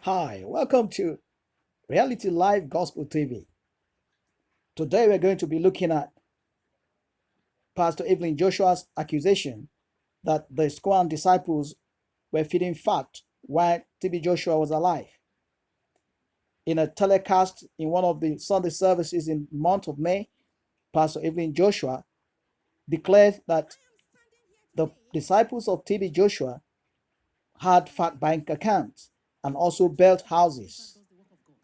Hi, welcome to Reality Live Gospel TV. Today we're going to be looking at Pastor Evelyn Joshua's accusation that the SCOAN disciples were feeding fat while TB Joshua was alive. In a telecast in one of the Sunday services in the month of May, Pastor Evelyn Joshua declared that the disciples of TB Joshua had fat bank accounts and also built houses,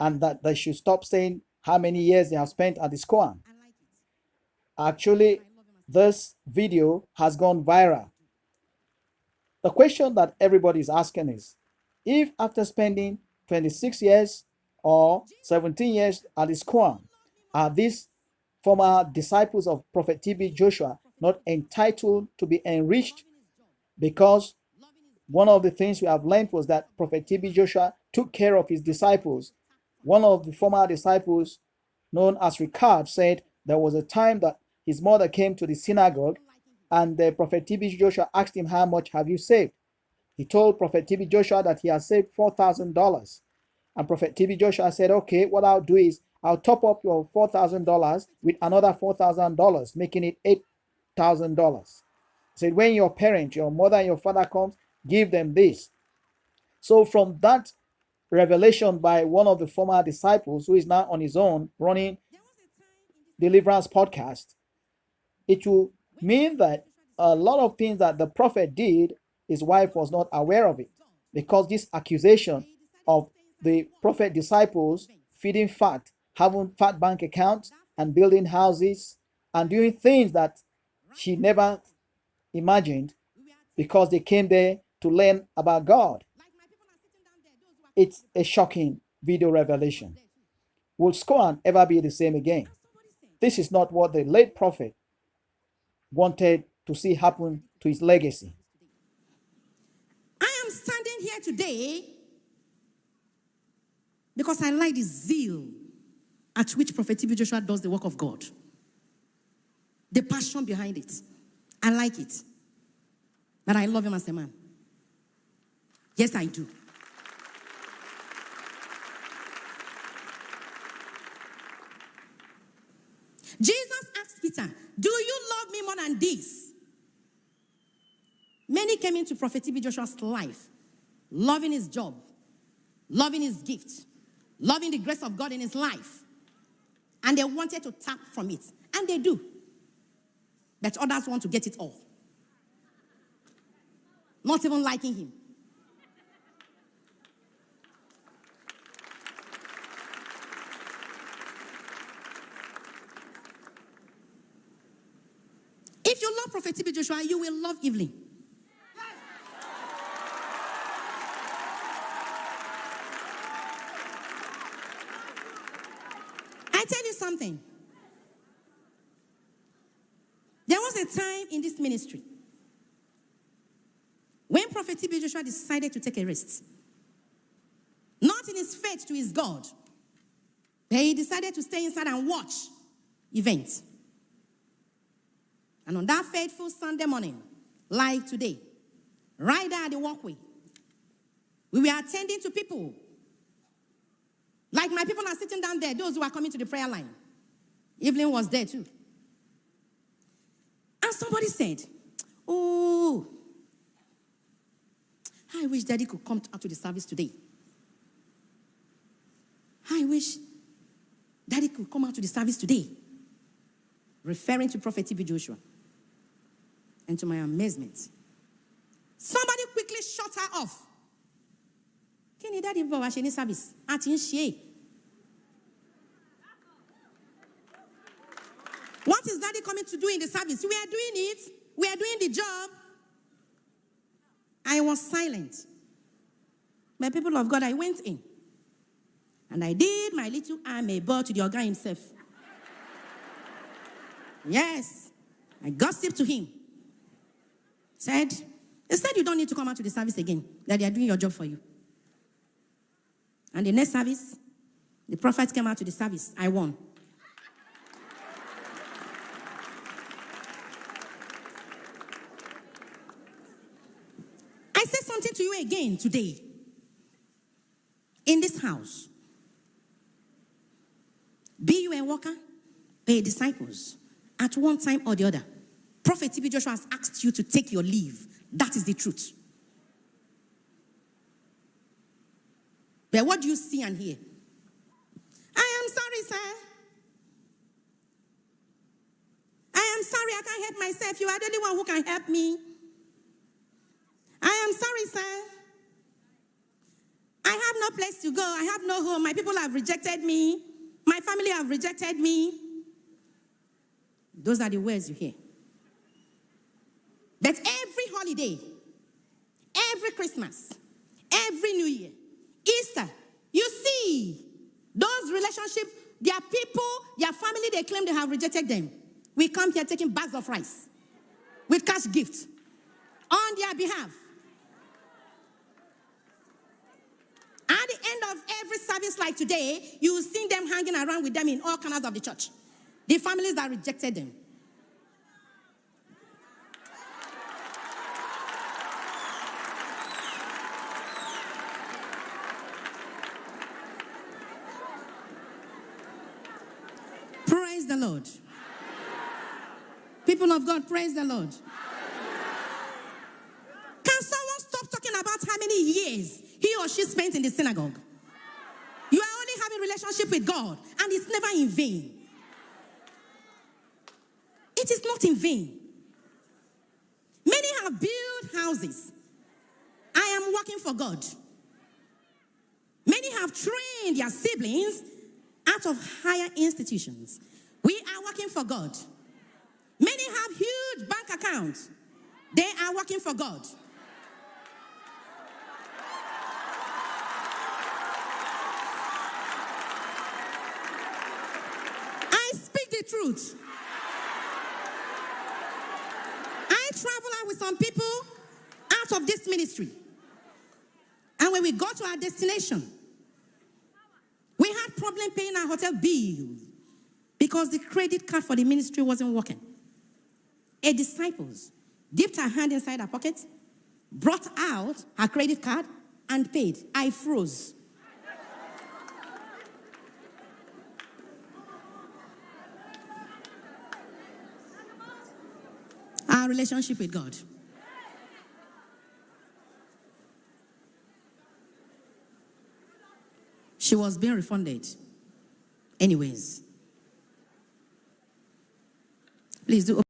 and that they should stop saying how many years they have spent at the SCOAN. Actually, this video has gone viral. The question that everybody is asking is, if after spending 26 years or 17 years at the SCOAN, are these former disciples of Prophet TB Joshua not entitled to be enriched? Because one of the things we have learned was that Prophet TB Joshua took care of his disciples. One of the former disciples, known as Ricard, said there was a time that his mother came to the synagogue and the Prophet TB Joshua asked him, how much have you saved? He told Prophet TB Joshua that he has saved $4,000. And Prophet TB Joshua said, okay, what I'll do is I'll top up your $4,000 with another $4,000, making it $8,000. He said, when your parent, your mother and your father comes, give them this. So from that revelation by one of the former disciples, who is now on his own running Deliverance podcast, it will mean that a lot of things that the prophet did, his wife was not aware of it, because this accusation of the prophet disciples feeding fat, having fat bank accounts and building houses and doing things that she never imagined, because they came there to learn about God. It's a shocking video revelation. Will SCOAN ever be the same again? This is not what the late prophet wanted to see happen to his legacy. I am standing here today because I like the zeal at which Prophet TB Joshua does the work of God. The passion behind it. I like it. But I love him as a man. Yes, I do. Jesus asked Peter, do you love me more than this? Many came into Prophet TB Joshua's life, loving his job, loving his gift, loving the grace of God in his life. And they wanted to tap from it. And they do. But others want to get it all. Not even liking him. If you love Prophet TB Joshua, you will love Evelyn. I tell you something. There was a time in this ministry when Prophet TB Joshua decided to take a rest. Not in his faith to his God, but he decided to stay inside and watch events. And on that fateful Sunday morning, like today, right there at the walkway, we were attending to people. Like my people are sitting down there, those who are coming to the prayer line. Evelyn was there too. And somebody said, oh, I wish Daddy could come out to the service today. I wish Daddy could come out to the service today. Referring to Prophet TB Joshua. And to my amazement, somebody quickly shut her off. Can you Daddy go to service? What is Daddy coming to do in the service? We are doing it. We are doing the job. I was silent. My people of God, I went in. And I did my little arm a bow to the Oga himself. Yes. I gossiped to him. Said, instead you don't need to come out to the service again. That they are doing your job for you. And the next service, the prophet came out to the service. I won. I say something to you again today. In this house, be you a worker, a disciples, at one time or the other, Prophet TB Joshua has asked you to take your leave. That is the truth. But what do you see and hear? I am sorry, sir. I am sorry, I can't help myself. You are the only one who can help me. I am sorry, sir. I have no place to go. I have no home. My people have rejected me. My family have rejected me. Those are the words you hear. But every holiday, every Christmas, every New Year, Easter, you see those relationships, their people, their family, they claim they have rejected them. We come here taking bags of rice with cash gifts on their behalf. At the end of every service like today, you will see them hanging around with them in all corners of the church. The families that rejected them. Praise the Lord. People of God, praise the Lord. Can someone stop talking about how many years he or she spent in the synagogue? You are only having a relationship with God, and it's never in vain. It is not in vain. Many have built houses. I am working for God. Many have trained their siblings out of higher institutions. We are working for God. Many have huge bank accounts. They are working for God. I speak the truth. I travel out with some people out of this ministry. And when we got to our destination, we had problem paying our hotel bills because the credit card for the ministry wasn't working. A disciple dipped her hand inside her pocket, brought out her credit card, and paid. I froze. Our relationship with God. She was being refunded. Anyways. Please do.